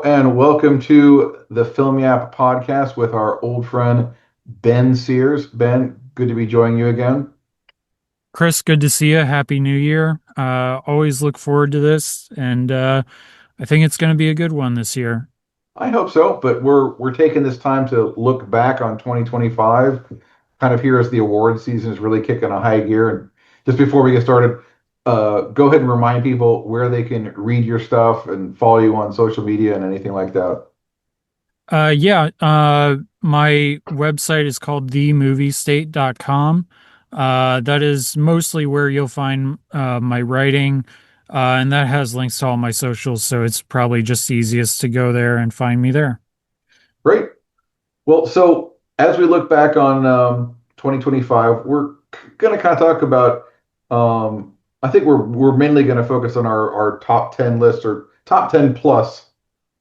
and welcome to the Film Yap podcast with our old friend Ben Sears. Ben, good to be joining you again. Chris, good to see you. Happy New Year. Always look forward to this, and I think it's going to be a good one this year. I hope so, but we're taking this time to look back on 2025, kind of here as the award season is really kicking a high gear. And just before we get started, go ahead and remind people where they can read your stuff and follow you on social media and anything like that. My website is called themoviestate.com. That is mostly where you'll find my writing, and that has links to all my socials, so it's probably just easiest to go there and find me there. Great. Well, so as we look back on 2025, we're going to kind of talk about. I think we're mainly going to focus on our top 10 lists or top 10 plus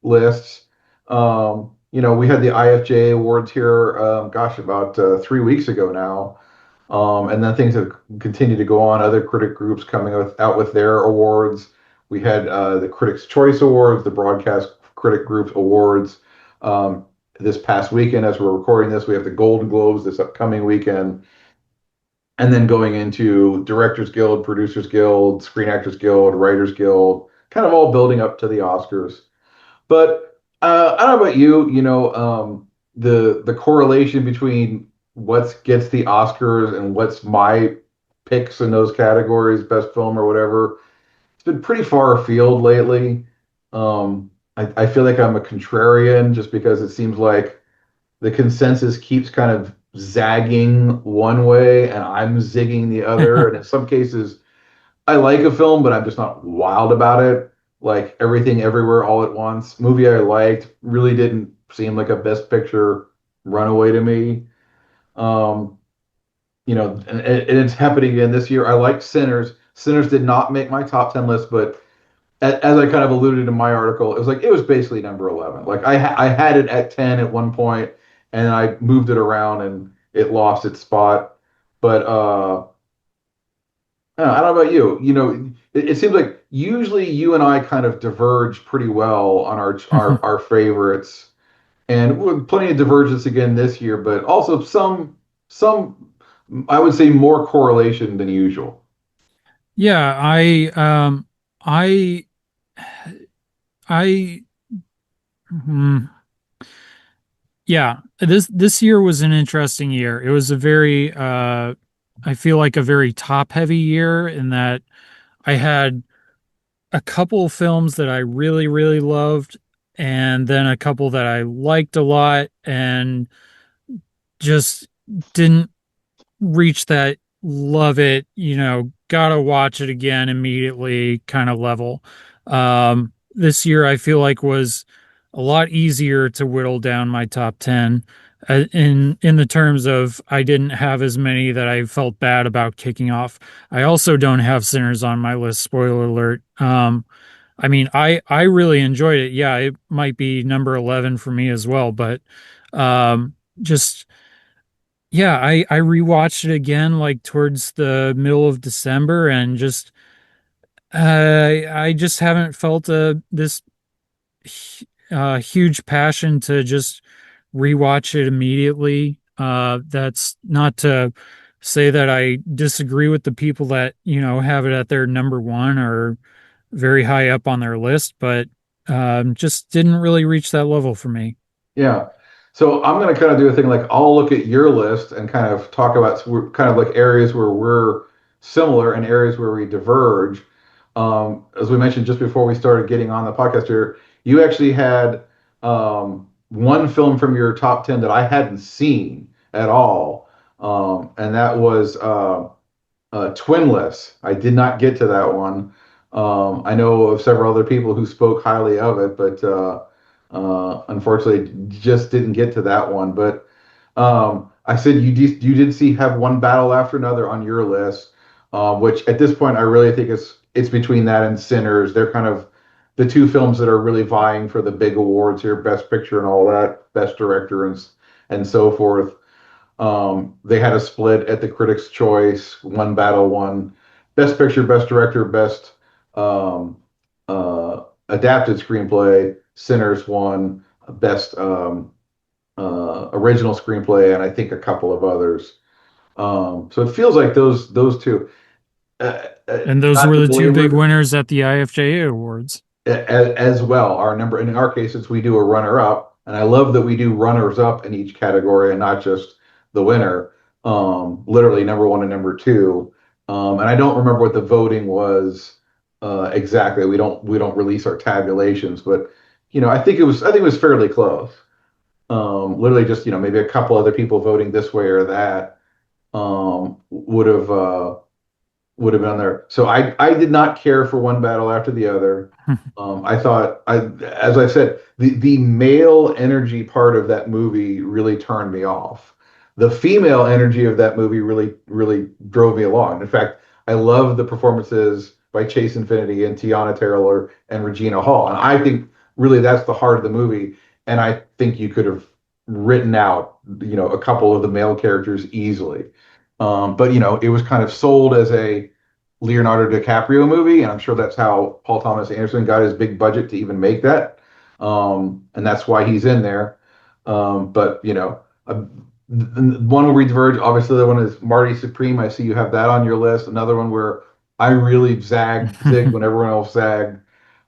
lists. We had the IFJ awards here, gosh, about 3 weeks ago now. And then things have continued to go on. Other critic groups out with their awards. We had the Critics' Choice Awards, the Broadcast Critic Group Awards. This past weekend, as we're recording this, we have the Golden Globes this upcoming weekend. And then going into Directors Guild, Producers Guild, Screen Actors Guild, Writers Guild, kind of all building up to the Oscars. But I don't know about you, the correlation between what gets the Oscars and what's my picks in those categories, best film or whatever, it's been pretty far afield lately. I feel like I'm a contrarian just because it seems like the consensus keeps kind of zagging one way and I'm zigging the other. And in some cases, I like a film, but I'm just not wild about it. Like Everything Everywhere All at Once, movie I liked, really didn't seem like a Best Picture runaway to me. Um, and it's happening again this year. I liked Sinners. Sinners did not make my top 10 list, but as I kind of alluded in my article, it was basically number 11. Like I had it at 10 at one point, and I moved it around and it lost its spot. But I don't know about you. It seems like usually you and I kind of diverge pretty well on our favorites, and with plenty of divergence again this year, but also some I would say more correlation than usual. Yeah, I I hmm, yeah, this year was an interesting year. It was a very I feel like a very top heavy year in that I had a couple films that I really really loved and then a couple that I liked a lot and just didn't reach that love it, gotta watch it again immediately kind of level. This year I feel like was a lot easier to whittle down my top 10 in the terms of I didn't have as many that I felt bad about kicking off. I also don't have Sinners on my list, spoiler alert. I mean, I really enjoyed it. Yeah, it might be number 11 for me as well, but just yeah, I rewatched it again like towards the middle of December and just I just haven't felt this huge passion to just rewatch it immediately. That's not to say that I disagree with the people that, have it at their number one or very high up on their list, but just didn't really reach that level for me. Yeah. So I'm going to kind of do a thing like I'll look at your list and kind of talk about kind of like areas where we're similar and areas where we diverge. As we mentioned just before we started getting on the podcast here, you actually had one film from your top 10 that I hadn't seen at all. And that was Twinless. I did not get to that one. I know of several other people who spoke highly of it, but unfortunately, just didn't get to that one. But I said you did see have one battle after another on your list, which at this point I really think it's between that and Sinners. They're kind of the two films that are really vying for the big awards here, Best Picture and all that, Best Director and so forth. They had a split at the Critics' Choice. One battle won Best Picture, Best Director, Best um, Adapted Screenplay. Sinners won best original screenplay, and I think a couple of others. So it feels like those two. And those Not were to the two big belabor winners at the IFJA Awards. as well. Our number in our case, since we do a runner up, and I love that we do runners up in each category and not just the winner. Literally number one and number two. And I don't remember what the voting was exactly. We don't release our tabulations, but I think it was fairly close. Literally just maybe a couple other people voting this way or that would have been there. So I did not care for one battle after the other. I thought as I said, the male energy part of that movie really turned me off. The female energy of that movie really drove me along. In fact, I love the performances by Chase Infinity and Tiana Taylor and Regina Hall. And I think really that's the heart of the movie. And I think you could have written out, a couple of the male characters easily. But it was kind of sold as a Leonardo DiCaprio movie, and I'm sure that's how Paul Thomas Anderson got his big budget to even make that. And that's why he's in there. But one will read Verge. Obviously, the other one is Marty Supreme. I see you have that on your list. Another one where I really zigged when everyone else zagged.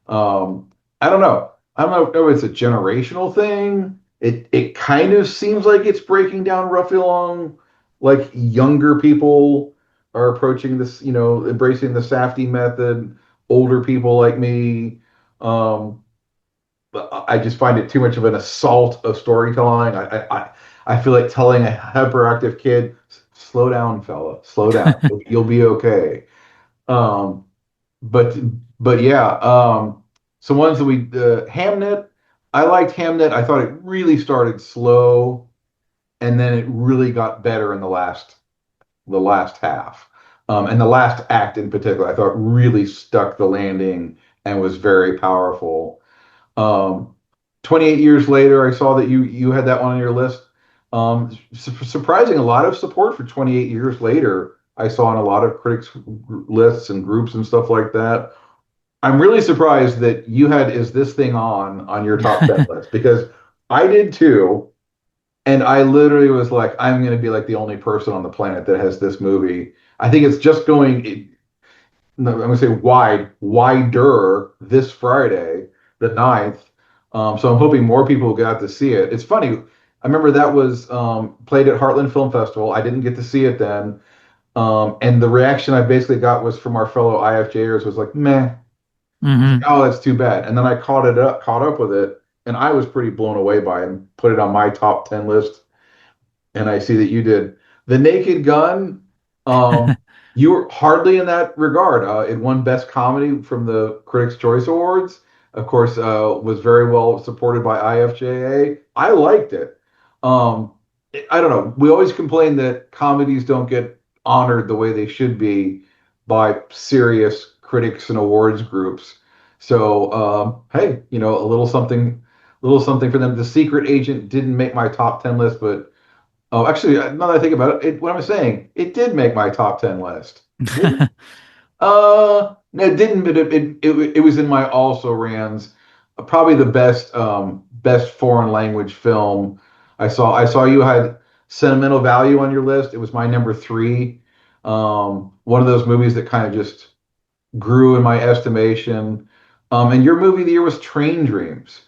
Um, I don't know. I don't know if it's a generational thing. It kind of seems like it's breaking down roughly along like younger people are approaching this, embracing the Safdie method. Older people like me, but I just find it too much of an assault of storytelling. I feel like telling a hyperactive kid, "Slow down, fella, slow down. You'll be okay." Um, but but yeah, some ones that we Hamnet. I liked Hamnet. I thought it really started slow, and then it really got better in the last half. And the last act in particular, I thought really stuck the landing and was very powerful. 28 years later, I saw that you had that one on your list. Surprising, a lot of support for 28 years later. I saw in a lot of critics lists and groups and stuff like that. I'm really surprised that you had Is This Thing On your top 10 list because I did too. And I literally was like, I'm going to be like the only person on the planet that has this movie. I think it's just going, no, I'm going to say wider this Friday, the 9th. So I'm hoping more people got to see it. It's funny. I remember that was played at Heartland Film Festival. I didn't get to see it then. And the reaction I basically got was from our fellow IFJers was like, meh. I was like, Hmm. oh, that's too bad. And then I caught up with it, and I was pretty blown away by it and put it on my top 10 list, and I see that you did. The Naked Gun, you were hardly in that regard. It won Best Comedy from the Critics' Choice Awards. Of course, was very well supported by IFJA. I liked it. Um, I don't know. We always complain that comedies don't get honored the way they should be by serious critics and awards groups. So, hey, a little something for them. The Secret Agent didn't make my top 10 list, but oh, actually, now that I think about it, what I'm saying, it did make my top 10 list. Did it? No, it didn't, but it was in my also rans. Probably the best foreign language film I saw you had Sentimental Value on your list. It was my number three. One of those movies that kind of just grew in my estimation. And your movie of the year was Train Dreams,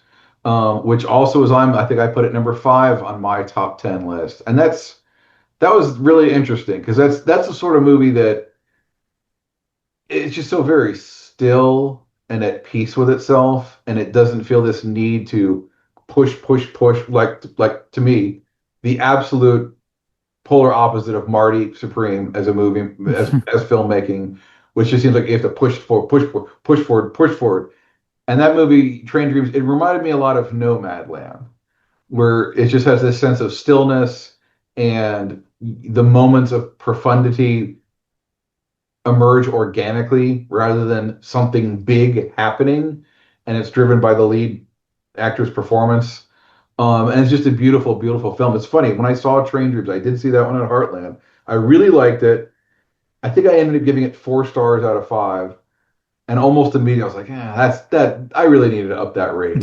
which also is on, I think I put it number five on my top 10 list. And that was really interesting because that's the sort of movie that it's just so very still and at peace with itself, and it doesn't feel this need to push like to me, the absolute polar opposite of Marty Supreme as a movie as filmmaking, which just seems like you have to push forward. And that movie, Train Dreams, it reminded me a lot of Nomadland, where it just has this sense of stillness and the moments of profundity emerge organically rather than something big happening. And it's driven by the lead actor's performance. And it's just a beautiful, beautiful film. It's funny, when I saw Train Dreams, I did see that one at Heartland. I really liked it. I think I ended up giving it 4 stars out of five. And almost immediately, I was like, yeah, that's that. I really needed to up that rating.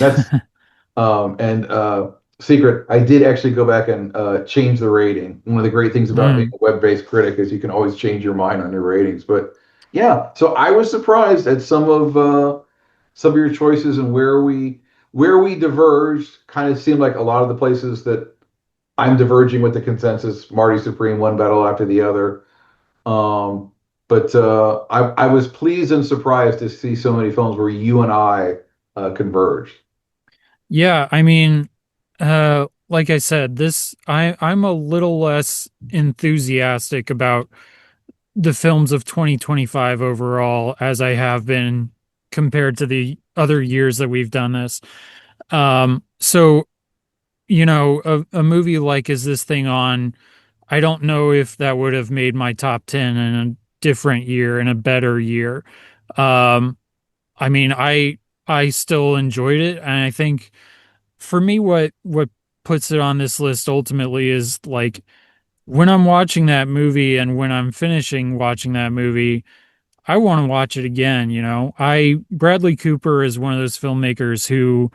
And secret, I did actually go back and change the rating. One of the great things about being Mm. a web-based critic is you can always change your mind on your ratings. But yeah, so I was surprised at some of your choices and where we diverged. Kind of seemed like a lot of the places that I'm diverging with the consensus. Marty Supreme, one battle after the other. Um, but I was pleased and surprised to see so many films where you and I converged. Yeah, I mean, like I said, I'm a little less enthusiastic about the films of 2025 overall as I have been compared to the other years that we've done this. So, a movie like Is This Thing On? I don't know if that would have made my top 10 in a different year, in a better year. Um, I mean, I still enjoyed it, and I think for me, what puts it on this list ultimately is like when I'm watching that movie and when I'm finishing watching that movie, I want to watch it again, you know. I Bradley Cooper is one of those filmmakers who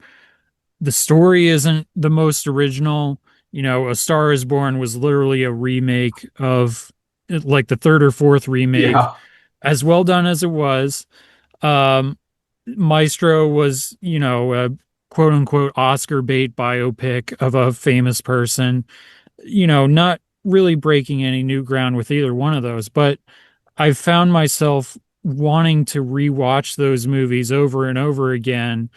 the story isn't the most original. You know, A Star Is Born was literally a remake of like the third or fourth remake, Yeah. as well done as it was. Um, Maestro was, a quote unquote Oscar bait biopic of a famous person, not really breaking any new ground with either one of those. But I've found myself wanting to rewatch those movies over and over again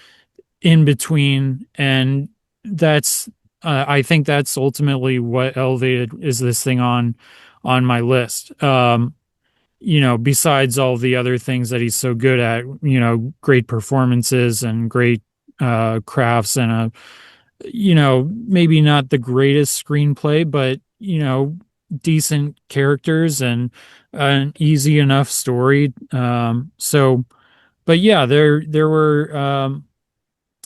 in between. And that's, I think that's ultimately what elevated Is This Thing on my list. Besides all the other things that he's so good at, great performances and great crafts and maybe not the greatest screenplay, but, decent characters and an easy enough story. But yeah, there were,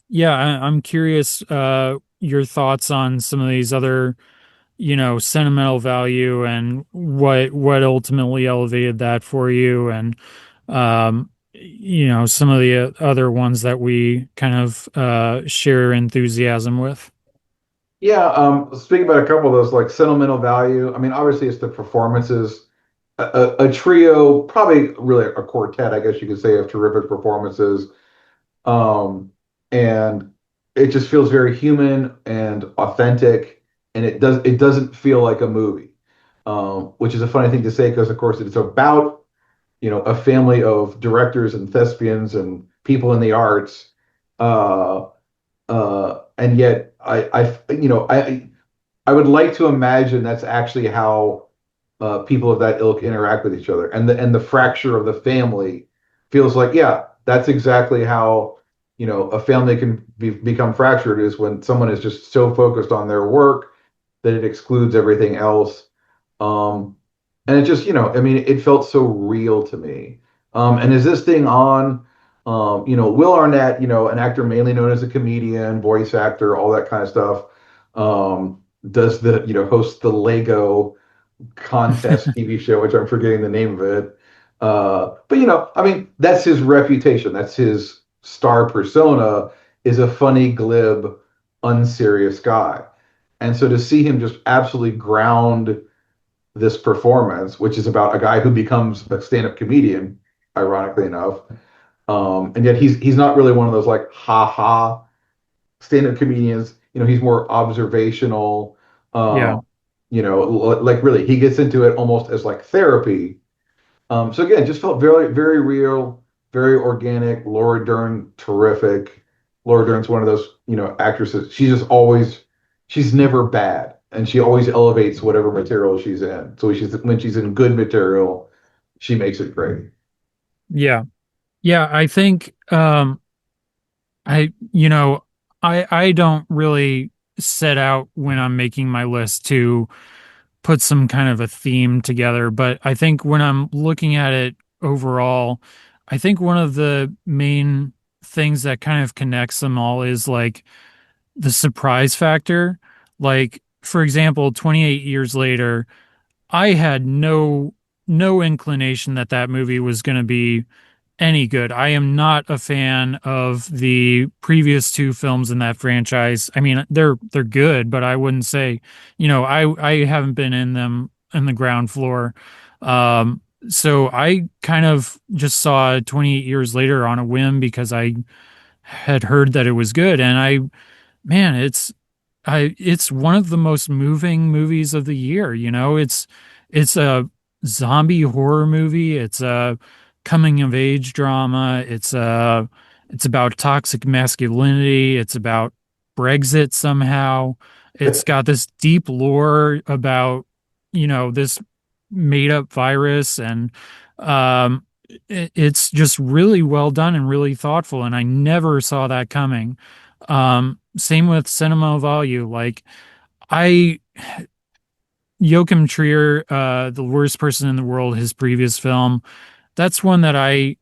yeah, I'm curious, your thoughts on some of these other sentimental value and what ultimately elevated that for you and some of the other ones that we kind of share enthusiasm with. Yeah, speaking about a couple of those, like sentimental value, I mean, obviously it's the performances. A trio, probably really a quartet, I guess you could say, of terrific performances. Um, and it just feels very human and authentic, and it doesn't feel like a movie. Which is a funny thing to say because, of course, it's about, a family of directors and thespians and people in the arts. Uh, and yet I would like to imagine that's actually how people of that ilk interact with each other, and the fracture of the family feels like, yeah, that's exactly how a family can become fractured is when someone is just so focused on their work that it excludes everything else. Um, and it just, I mean, it felt so real to me. And is this thing on? Will Arnett, an actor mainly known as a comedian, voice actor, all that kind of stuff, does host the Lego contest TV show, which I'm forgetting the name of it. But I mean, that's his reputation. That's his star persona is a funny, glib, unserious guy. And so to see him just absolutely ground this performance, which is about a guy who becomes a stand-up comedian, ironically enough, and yet he's not really one of those like ha ha stand-up comedians. He's more observational. Yeah. Um, like really, he gets into it almost as like therapy. So again, just felt very, very real, very organic. Laura Dern, terrific. Laura Dern's one of those, actresses. She's never bad, and she always elevates whatever material she's in. So when she's in good material, she makes it great. Yeah. Yeah, I think I you know I don't really set out when I'm making my list to put some kind of a theme together, but I think when I'm looking at it overall, I think one of the main things that kind of connects them all is like the surprise factor. Like, for example, 28 years later, I had no inclination that that movie was going to be any good. I am not a fan of the previous two films in that franchise. I mean, they're good, but I wouldn't say, I haven't been in them in the ground floor. So I kind of just saw it 28 years later on a whim because I had heard that it was good, and man, it's one of the most moving movies of the year. It's a zombie horror movie. It's a coming of age drama. It's about toxic masculinity. It's about Brexit somehow. It's got this deep lore about, this made up virus, and it's just really well done and really thoughtful. And I never saw that coming. Same with sentimental value. Like I Joachim Trier, The Worst Person in the World, his previous film, that's one that I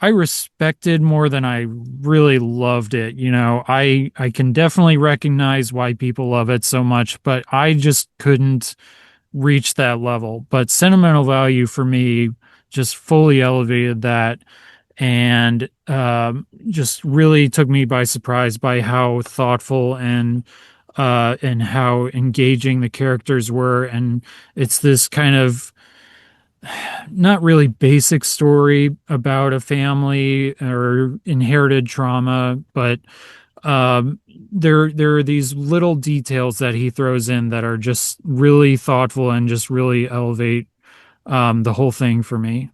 respected more than I really loved it. I can definitely recognize why people love it so much, but I just couldn't reach that level. But sentimental value for me just fully elevated that, and just really took me by surprise by how thoughtful and how engaging the characters were. And it's this kind of not really basic story about a family or inherited trauma, but there are these little details that he throws in that are just really thoughtful and just really elevate the whole thing for me.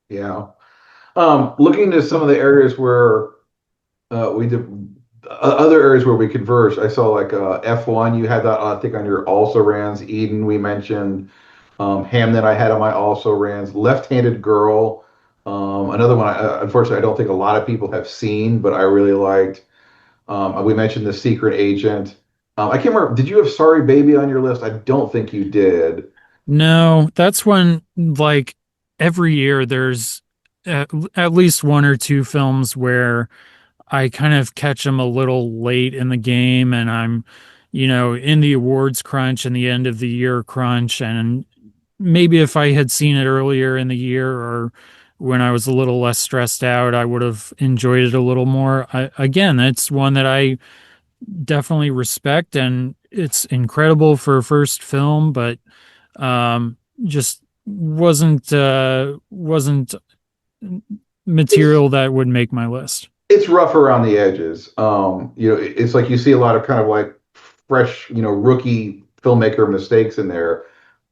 Yeah. Looking to some of the areas where we did other areas where we converged. I saw like F1. You had that, I think, on your also rans. Eden, we mentioned. Hamnet, I had on my also rans. Left-handed Girl. Another one, unfortunately, I don't think a lot of people have seen, but I really liked. We mentioned The Secret Agent. I can't remember. Did you have Sorry Baby on your list? I don't think you did. No, that's when, like, every year there's at least one or two films where I kind of catch them a little late in the game, and I'm, in the awards crunch and the end of the year crunch. And maybe if I had seen it earlier in the year or when I was a little less stressed out, I would have enjoyed it a little more. Again, it's one that I definitely respect, and it's incredible for a first film, but just wasn't It's material that would make my list. it's rough around the edges. It's like you see a lot of kind of like fresh, rookie filmmaker mistakes in there,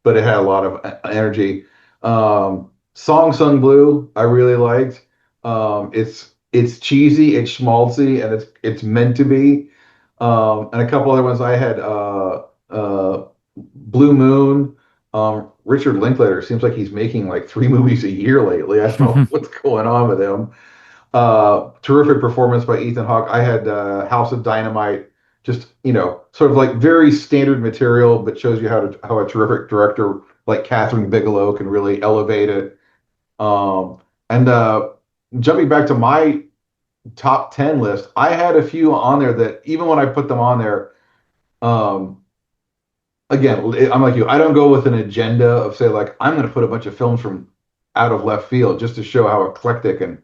but it had a lot of energy. Song Sung Blue, I really liked. It's cheesy, it's schmaltzy, and it's meant to be. And a couple other ones I had Blue Moon. Richard Linklater seems like he's making like three movies a year lately. I don't know what's going on with him. Terrific performance by Ethan Hawke. I had House of Dynamite, just sort of like very standard material, but shows you how a terrific director like Catherine Bigelow can really elevate it. And Jumping back to my top 10 list, I had a few on there that even when I put them on there, um, again, I'm like you. I don't go with an agenda of say like I'm going to put a bunch of films from out of left field just to show how eclectic and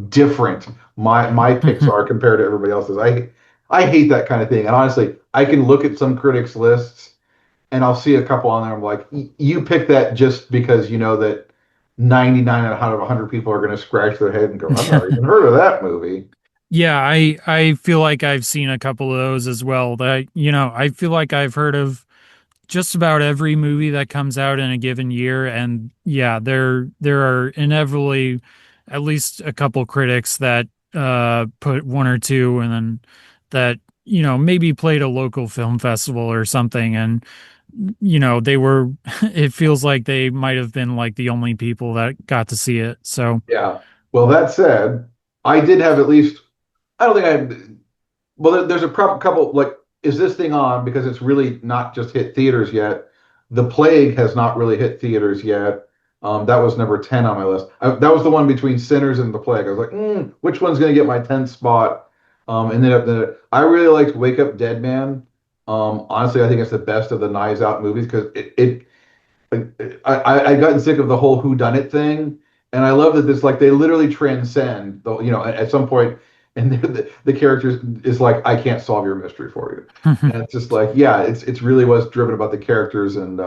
different my picks are compared to everybody else's. I hate that kind of thing. And honestly, I can look at some critics' lists and I'll see a couple on there. I'm like, you pick that just because you know that 99 out of 100 people are going to scratch their head and go, I've never even heard of that movie. Yeah, I feel like I've seen a couple of those as well. That I feel like I've heard of just about every movie that comes out in a given year, and yeah, there are inevitably at least a couple critics that put one or two, and then that maybe played a local film festival or something, and they were. It feels like they might have been like the only people that got to see it. So. Yeah. Well, that said, I did have at least, I don't think I had, well, there's a couple, like, is this thing on? Because it's really not just hit theaters yet. The Plague has not really hit theaters yet. That was number 10 on my list. That was the one between Sinners and The Plague. I was like, which one's going to get my 10th spot? And then I really liked Wake Up Dead Man. Honestly, I think it's the best of the Knives Out movies because I gotten sick of the whole whodunit thing, And I love that this like they literally transcend the at some point, and the character is like, I can't solve your mystery for you. And it's just like, yeah, it's really was driven about the characters and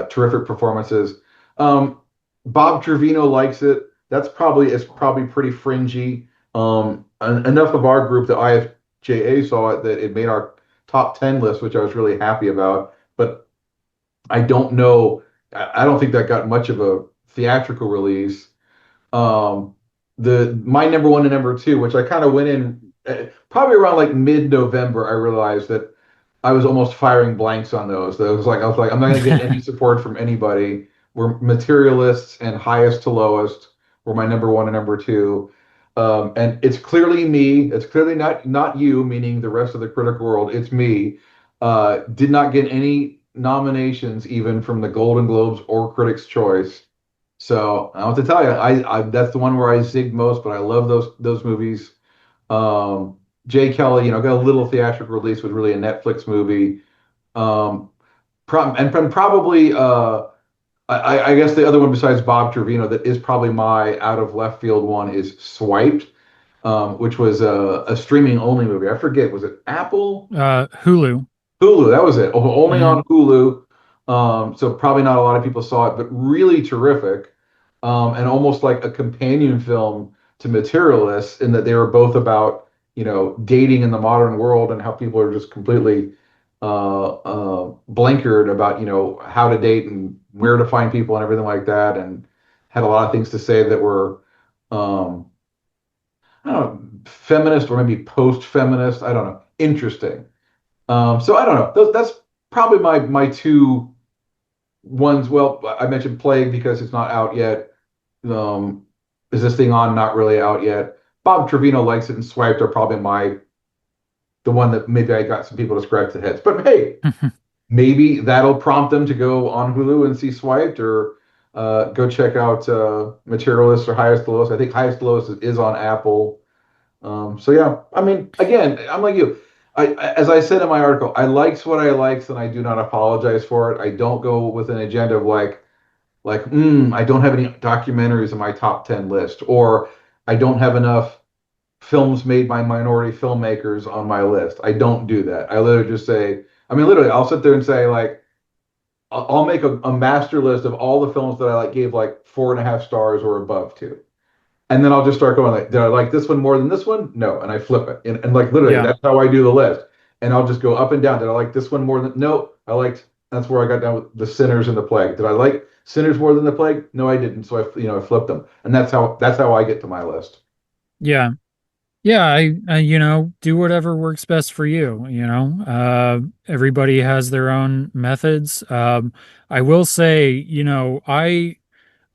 terrific performances. Bob Trevino likes it. It's probably pretty fringy. Enough of our group, the IFJA, saw it that it made our top 10 list, which I was really happy about. But I don't know. I don't think that got much of a theatrical release. Um, the my number one and number two, which I kind of went in probably around like mid-November, I realized that I was almost firing blanks on those. I was like, I'm not going to get any support from anybody. We're materialists and highest to lowest were my number one and number two. And it's clearly me. It's clearly not you, meaning the rest of the critical world. It's me. Did not get any nominations even from the Golden Globes or Critics' Choice. So I have to tell you, I that's the one where I zigged most, but I love those movies. Jay Kelly, got a little theatrical release with really a Netflix movie. Um, and probably I guess the other one besides Bob Trevino that is probably my out of left field one is Swiped, which was a streaming only movie. I forget, was it Apple? Hulu. Hulu, that was it. Only Hmm. on Hulu. So probably not a lot of people saw it, but really terrific. And almost like a companion film to Materialists in that they were both about, dating in the modern world and how people are just completely blinkered about, how to date and where to find people and everything like that. And had a lot of things to say that were, um, I don't know, feminist or maybe post-feminist. I don't know, interesting. So I don't know. That's probably my two ones. Well, I mentioned Plague because it's not out yet. Um, is this thing on? Not really out yet. Bob Trevino likes it, and Swiped are probably the one that maybe I got some people to scratch their heads. But hey, maybe that'll prompt them to go on Hulu and see Swiped or go check out Materialist or Highest to Lowest. I think Highest to Lowest is on Apple. So yeah, I mean, again, I'm like you. As I said in my article, I likes what I likes, and I do not apologize for it. I don't go with an agenda of I don't have any documentaries in my top 10 list, or I don't have enough films made by minority filmmakers on my list. I don't do that. I literally just say, I mean, literally, I'll sit there and say, like, I'll make a master list of all the films that I gave like 4.5 stars or above to. And then I'll just start going like, did I like this one more than this one? No. And I flip it. And like literally, Yeah. that's how I do the list. And I'll just go up and down. Did I like this one more than no? That's where I got down with the Sinners and the Plague. Did I like Sinners more than the Plague? No, I didn't. So I flipped them. And that's how I get to my list. Yeah. Yeah, do whatever works best for you, everybody has their own methods. I will say,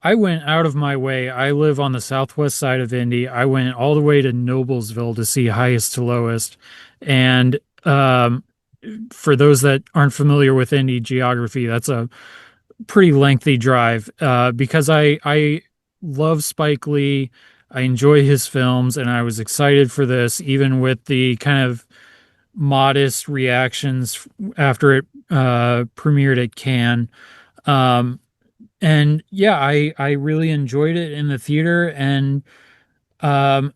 I went out of my way. I live on the southwest side of Indy. I went all the way to Noblesville to see Highest to Lowest. And for those that aren't familiar with Indy geography, that's a pretty lengthy drive because I love Spike Lee. I enjoy his films, and I was excited for this, even with the kind of modest reactions after it premiered at Cannes. Um, and yeah, I really enjoyed it in the theater, and um,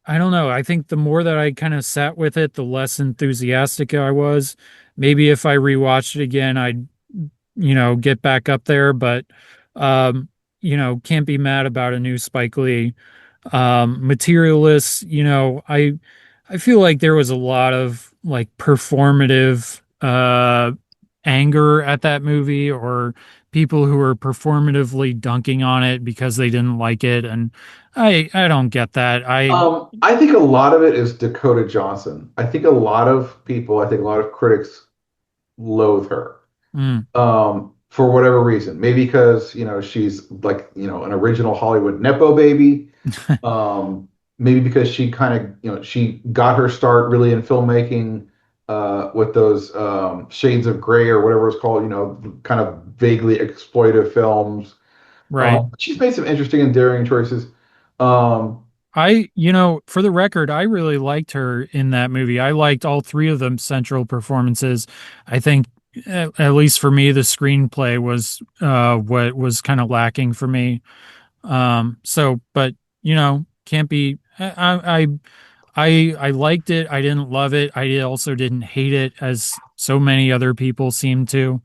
I don't know. I think the more that I kind of sat with it, the less enthusiastic I was. Maybe if I rewatched it again, I'd get back up there, but um, can't be mad about a new Spike Lee. Materialists, I feel like there was a lot of like performative anger at that movie or people who were performatively dunking on it because they didn't like it, and I don't get that. I think a lot of it is Dakota Johnson. I think a lot of critics loathe her. Mm, For whatever reason. Maybe because, she's like, an original Hollywood Nepo baby. Um, Maybe because she kind of, she got her start really in filmmaking with those Shades of Grey or whatever it's called, kind of vaguely exploitive films. right. She's made some interesting and daring choices. Um, For the record, I really liked her in that movie. I liked all three of them central performances. I think, at least for me, the screenplay was what was kind of lacking for me. So, but you know, can't be. I liked it. I didn't love it. I also didn't hate it, as so many other people seem to.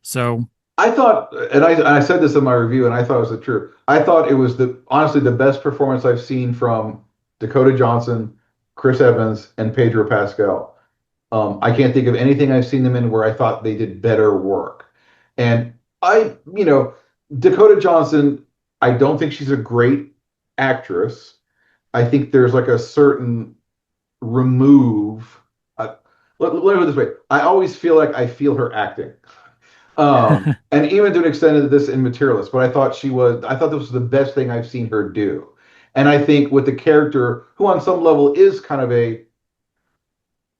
So, I thought, and I said this in my review, and I thought it was the truth. I thought it was the honestly the best performance I've seen from Dakota Johnson, Chris Evans, and Pedro Pascal. I can't think of anything I've seen them in where I thought they did better work. And Dakota Johnson, I don't think she's a great actress. I think there's like a certain remove. Uh, let me put it this way: I always feel like I feel her acting. And even to an extent of this in Materialist, but I thought this was the best thing I've seen her do. And I think with the character, who on some level is kind of a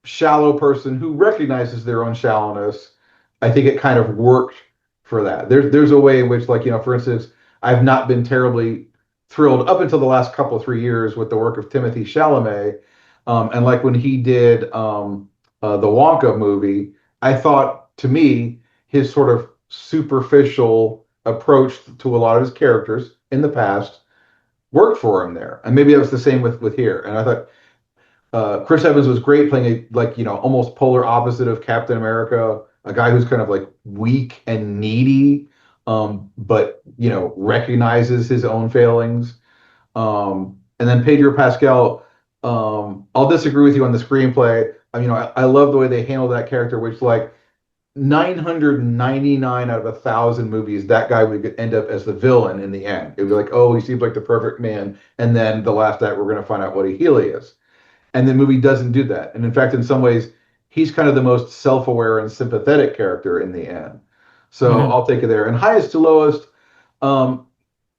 shallow person who recognizes their own shallowness, I think it kind of worked for that. There's a way in which, like, for instance, I've not been terribly thrilled up until the last couple of 3 years with the work of Timothy Chalamet. And like when he did the Wonka movie, I thought to me his sort of superficial approach to a lot of his characters in the past worked for him there. And maybe that was the same with here. And I thought Chris Evans was great playing almost polar opposite of Captain America, a guy who's kind of like weak and needy, but recognizes his own failings. And then Pedro Pascal, I'll disagree with you on the screenplay. I love the way they handled that character, which like 999 out of 1,000 movies, that guy would end up as the villain in the end. It would be like, oh, he seems like the perfect man, and then the last act, we're going to find out what he really is. And the movie doesn't do that. And in fact, in some ways, he's kind of the most self-aware and sympathetic character in the end. So mhm. I'll take it there. And highest to lowest, um,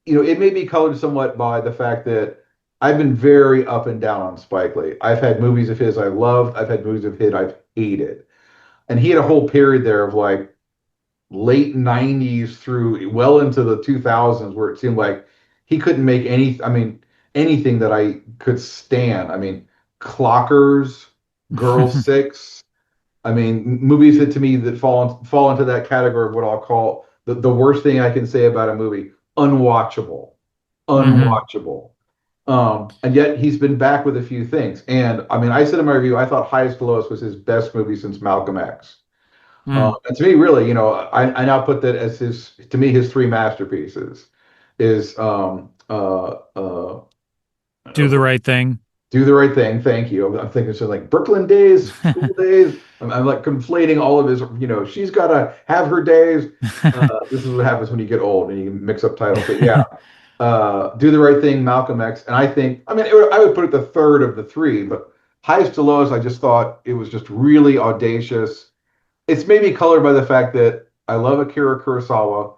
it may be colored somewhat by the fact that I've been very up and down on Spike Lee. I've had movies of his I loved. I've had movies of his I've hated. And he had a whole period there of like late 90s through well into the 2000s where it seemed like he couldn't make anything that I could stand. Clockers, Girl Six. Movies that to me that fall into that category of what I'll call the worst thing I can say about a movie, unwatchable. Mhm. Unwatchable. And yet he's been back with a few things. And I said in my review, I thought Highest to Lowest was his best movie since Malcolm X. Mm. And to me, really, I now put that as to me, his three masterpieces is Do the right thing. Do the Right Thing. Thank you. I'm thinking something like Brooklyn Days, School Days. I'm like conflating all of his, she's got to have her days. This is what happens when you get old and you mix up titles. But yeah, Do the Right Thing, Malcolm X. And I think, I would put it the third of the three, but highest to lowest, I just thought it was just really audacious. It's maybe colored by the fact that I love Akira Kurosawa,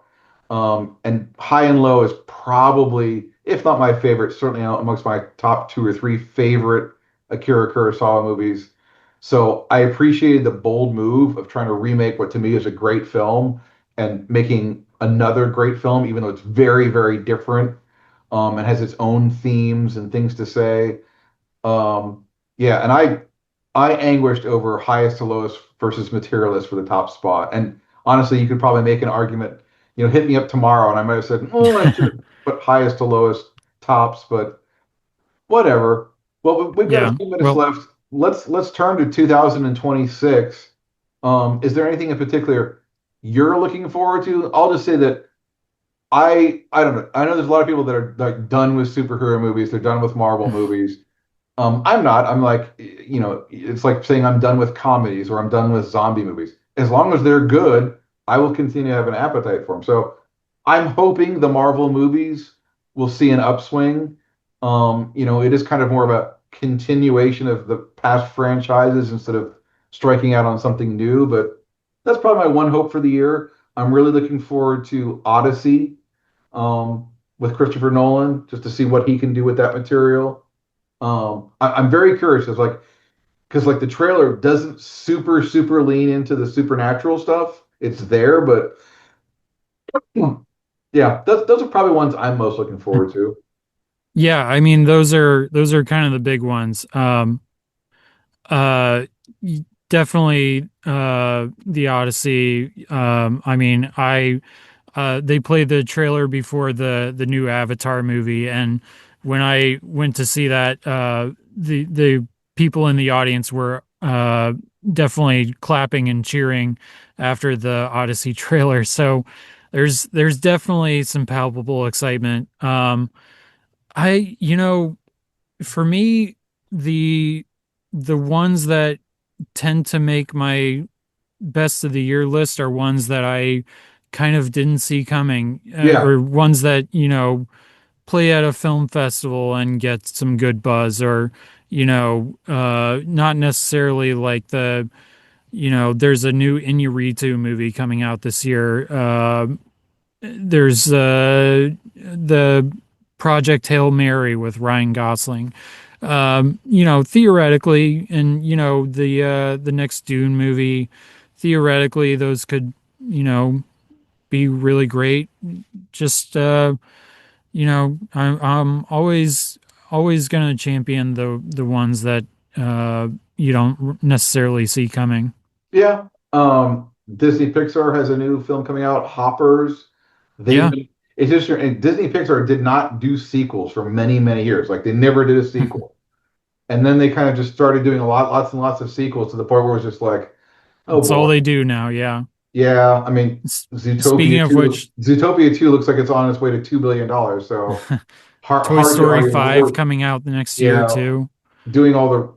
and High and Low is probably, if not my favorite, certainly amongst my top two or three favorite Akira Kurosawa movies. So I appreciated the bold move of trying to remake what to me is a great film and making another great film, even though it's very, very different, and has its own themes and things to say. Um, yeah, and I anguished over highest to lowest versus materialist for the top spot. And honestly, you could probably make an argument, hit me up tomorrow, and I might have said, oh, I should have put highest to lowest tops, but whatever. Well, we've got a Yeah. few minutes Well, left. Let's turn to 2026. Is there anything in particular you're looking forward to? I'll just say that I don't know. I know there's a lot of people that are like done with superhero movies. They're done with Marvel movies. I'm not. I'm like, it's like saying I'm done with comedies or I'm done with zombie movies. As long as they're good, I will continue to have an appetite for them. So I'm hoping the Marvel movies will see an upswing. It is kind of more of a continuation of the past franchises instead of striking out on something new. But that's probably my one hope for the year. I'm really looking forward to Odyssey, with Christopher Nolan, just to see what he can do with that material. I'm very curious. It's like because like the trailer doesn't super lean into the supernatural stuff. It's there, but yeah, those are probably ones I'm most looking forward to. yeah, I mean those are kind of the big ones. Uh definitely the Odyssey. I mean, they played the trailer before the new Avatar movie, and when I went to see that, the people in the audience were definitely clapping and cheering after the Odyssey trailer. So there's definitely some palpable excitement. For me, the the ones that tend to make my best of the year list are ones that I kind of didn't see coming, Yeah. or ones that, play at a film festival and get some good buzz, or, not necessarily like there's a new Inuyaritu movie coming out this year. There's the Project Hail Mary with Ryan Gosling. Theoretically, and the next Dune movie, theoretically, those could, be really great. Just I'm always gonna champion the ones that you don't necessarily see coming. Yeah. Disney Pixar has a new film coming out, Hoppers. They Yeah. make it's just and Disney Pixar did not do sequels for many, many years. Like they never did a sequel. And then they kind of just started doing lots and lots of sequels to the point where it was just like, oh That's all boy. they do now. Yeah. Yeah, I mean, Speaking of which, Zootopia 2 looks like it's on its way to $2 billion. So Toy hard to Story argue. 5 coming out the next year Yeah, too. doing all the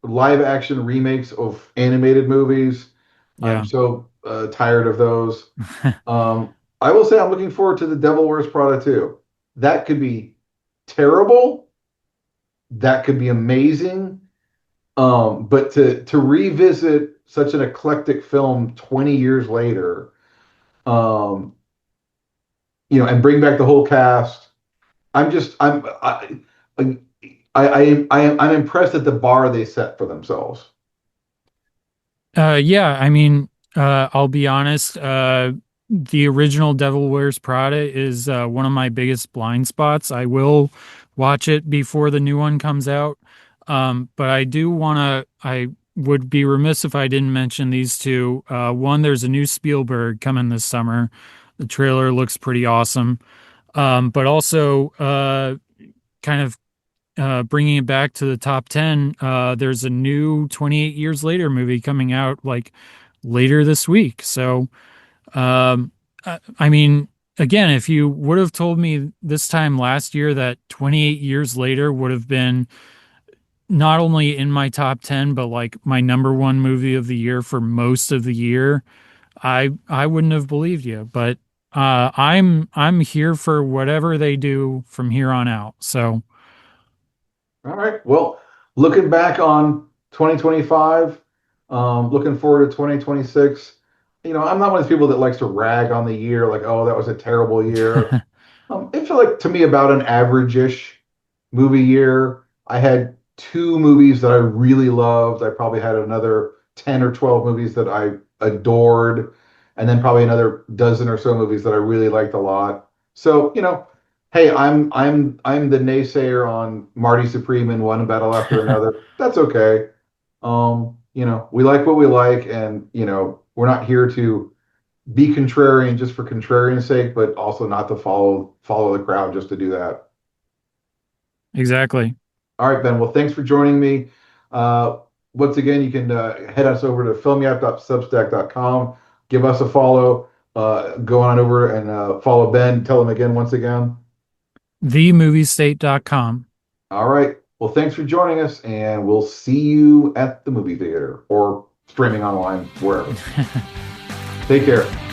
live action remakes of animated movies. I'm Yeah. so tired of those. I will say I'm looking forward to The Devil Wears Prada too. That could be terrible. That could be amazing. But to revisit such an eclectic film 20 years later, um, and bring back the whole cast. I'm just I'm impressed at the bar they set for themselves. Yeah, I mean, I'll be honest, the original Devil Wears Prada is one of my biggest blind spots. I will watch it before the new one comes out. But I would be remiss if I didn't mention these two. One, there's a new Spielberg coming this summer. The trailer looks pretty awesome. But also, kind of bringing it back to the top 10, there's a new 28 Years Later movie coming out like later this week. So, I mean, again, if you would have told me this time last year that 28 Years Later would have been not only in my top 10, but like my number one movie of the year for most of the year, I wouldn't have believed you. But I'm here for whatever they do from here on out. So, All right. Well, looking back on 2025, looking forward to 2026, I'm not one of those people that likes to rag on the year, like, oh, that was a terrible year. It felt like to me about an average-ish movie year. I had two movies that I really loved. I probably had another 10 or 12 movies that I adored, and then probably another dozen or so movies that I really liked a lot. So, hey, I'm the naysayer on Marty Supreme in one battle after another. That's okay. We like what we like, and we're not here to be contrarian just for contrarian's sake, but also not to follow the crowd just to do that. exactly. All right, Ben. Well, thanks for joining me. Uh, Once again, you can head us over to filmyap.substack.com. Give us a follow. Go on over and follow Ben. Tell him again once again. TheMovieState.com. All right. Well, thanks for joining us, and we'll see you at the movie theater or streaming online, wherever. Take care.